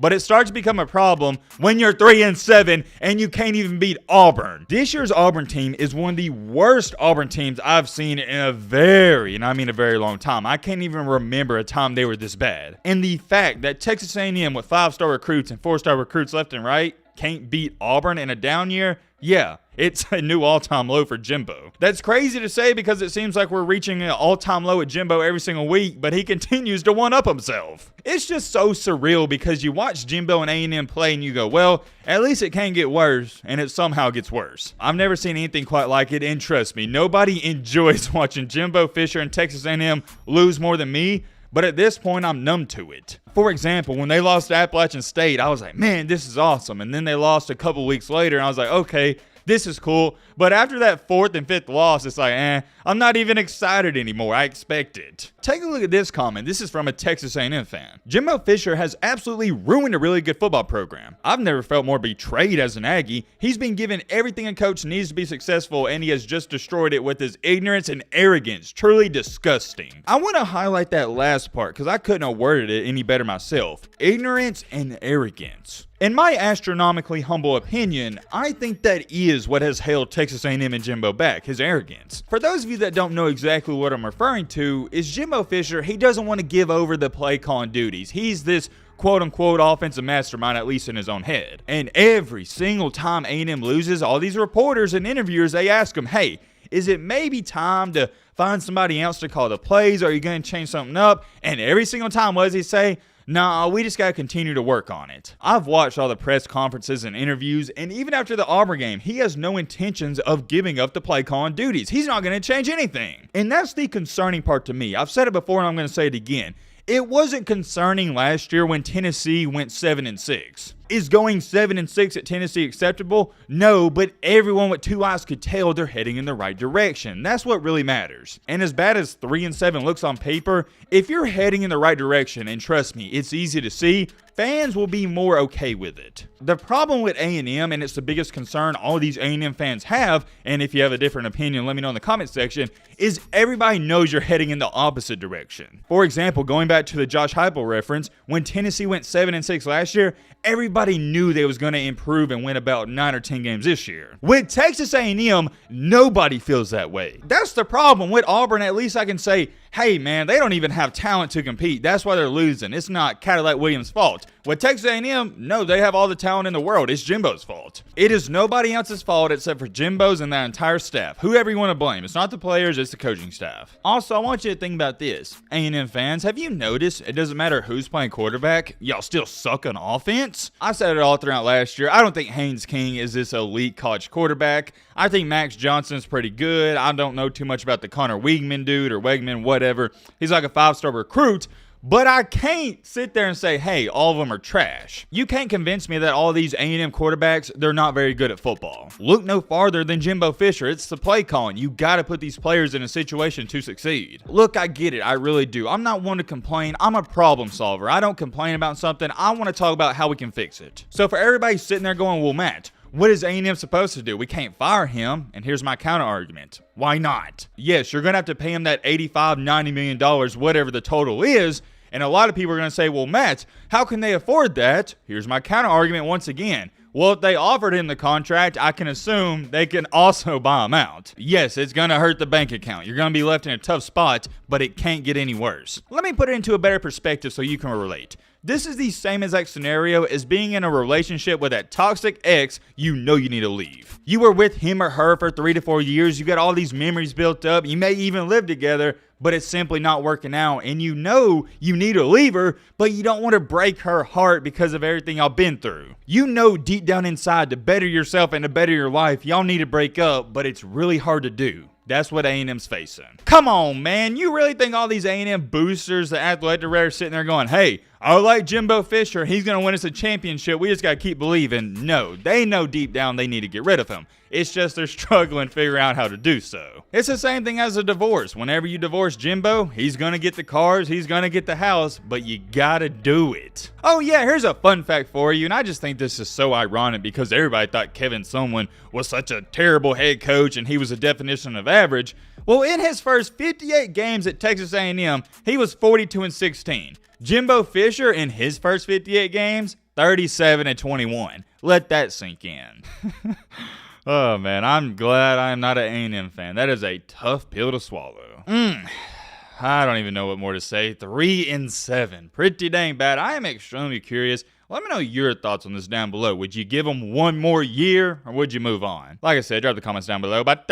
but it starts to become a problem when you're 3-7 and you can't even beat Auburn. This year's Auburn team is one of the worst Auburn teams I've seen in a very long time. I can't even remember a time they were this bad. And the fact that Texas A&M with 5-star recruits and 4-star recruits left and right can't beat Auburn in a down year, yeah, it's a new all-time low for Jimbo. That's crazy to say because it seems like we're reaching an all-time low at Jimbo every single week, but he continues to one-up himself. It's just so surreal because you watch Jimbo and A&M play and you go, well, at least it can get worse, and it somehow gets worse. I've never seen anything quite like it, and trust me, nobody enjoys watching Jimbo Fisher and Texas A&M lose more than me. But at this point, I'm numb to it. For example, when they lost to Appalachian State, I was like, man, this is awesome. And then they lost a couple weeks later, and I was like, okay, this is cool. But after that 4th and 5th loss, it's like, I'm not even excited anymore. I expect it. Take a look at this comment. This is from a Texas A&M fan. Jimbo Fisher has absolutely ruined a really good football program. I've never felt more betrayed as an Aggie. He's been given everything a coach needs to be successful, and he has just destroyed it with his ignorance and arrogance. Truly disgusting. I want to highlight that last part because I couldn't have worded it any better myself. Ignorance and arrogance. In my astronomically humble opinion, I think that is what has held Texas A&M and Jimbo back, his arrogance. For those of you that don't know exactly what I'm referring to, is Jimbo Fisher, he doesn't want to give over the play calling duties. He's this quote-unquote offensive mastermind, at least in his own head. And every single time A&M loses, all these reporters and interviewers, they ask him, hey, is it maybe time to find somebody else to call the plays? Are you going to change something up? And every single time, what does he say? Nah, we just got to continue to work on it. I've watched all the press conferences and interviews, and even after the Auburn game, he has no intentions of giving up the play calling duties. He's not going to change anything. And that's the concerning part to me. I've said it before and I'm going to say it again. It wasn't concerning last year when Tennessee went 7-6. Is going 7-6 at Tennessee acceptable? No, but everyone with two eyes could tell they're heading in the right direction. That's what really matters. And as bad as 3-7 looks on paper, if you're heading in the right direction, and trust me, it's easy to see, fans will be more okay with it. The problem with A&M, and it's the biggest concern all these A&M fans have, and if you have a different opinion, let me know in the comment section, is everybody knows you're heading in the opposite direction. For example, going back to the Josh Heupel reference, when Tennessee went 7-6 last year, everybody knew they was going to improve and win about 9 or 10 games this year. With Texas A&M, nobody feels that way. That's the problem. With Auburn, at least I can say, hey man, they don't even have talent to compete. That's why they're losing. It's not Cadillac Williams' fault. With Texas A&M, no, they have all the talent in the world. It's Jimbo's fault. It is nobody else's fault except for Jimbo's and that entire staff. Whoever you want to blame. It's not the players, it's the coaching staff. Also, I want you to think about this. A&M fans, have you noticed it doesn't matter who's playing quarterback, y'all still suck on offense? I said it all throughout last year. I don't think Haynes King is this elite college quarterback. I think Max Johnson's pretty good. I don't know too much about the Connor Weigman dude or Wegman, whatever. He's like a 5-star recruit. But I can't sit there and say, hey, all of them are trash. You can't convince me that all these A&M quarterbacks, they're not very good at football. Look no farther than Jimbo Fisher. It's the play calling. You got to put these players in a situation to succeed. Look, I get it. I really do. I'm not one to complain. I'm a problem solver. I don't complain about something. I want to talk about how we can fix it. So for everybody sitting there going, well, Matt, what is A&M supposed to do? We can't fire him. And here's my counter argument. Why not? Yes, you're going to have to pay him that $85-90 million, whatever the total is. And a lot of people are going to say, well, Matt, how can they afford that? Here's my counter argument once again. Well, if they offered him the contract, I can assume they can also buy him out. Yes, it's going to hurt the bank account. You're going to be left in a tough spot, but it can't get any worse. Let me put it into a better perspective so you can relate. This is the same exact scenario as being in a relationship with that toxic ex you know you need to leave. You were with him or her for 3 to 4 years. You got all these memories built up. You may even live together, but it's simply not working out. And you know you need to leave her, but you don't want to break her heart because of everything y'all been through. You know deep down inside to better yourself and to better your life, y'all need to break up, but it's really hard to do. That's what A&M's facing. Come on, man. You really think all these A&M boosters, the athletic directors sitting there going, hey, I like Jimbo Fisher. He's going to win us a championship. We just got to keep believing. No, they know deep down they need to get rid of him. It's just they're struggling to figure out how to do so. It's the same thing as a divorce. Whenever you divorce Jimbo, he's going to get the cars, he's going to get the house, but you got to do it. Oh yeah, here's a fun fact for you, and I just think this is so ironic because everybody thought Kevin Sumlin was such a terrible head coach and he was a definition of average. Well, in his first 58 games at Texas A&M, he was 42-16. Jimbo Fisher, in his first 58 games, 37-21. Let that sink in. Oh, man, I'm glad I'm not an A&M fan. That is a tough pill to swallow. I don't even know what more to say. 3-7. Pretty dang bad. I am extremely curious. Let me know your thoughts on this down below. Would you give them one more year, or would you move on? Like I said, drop the comments down below. But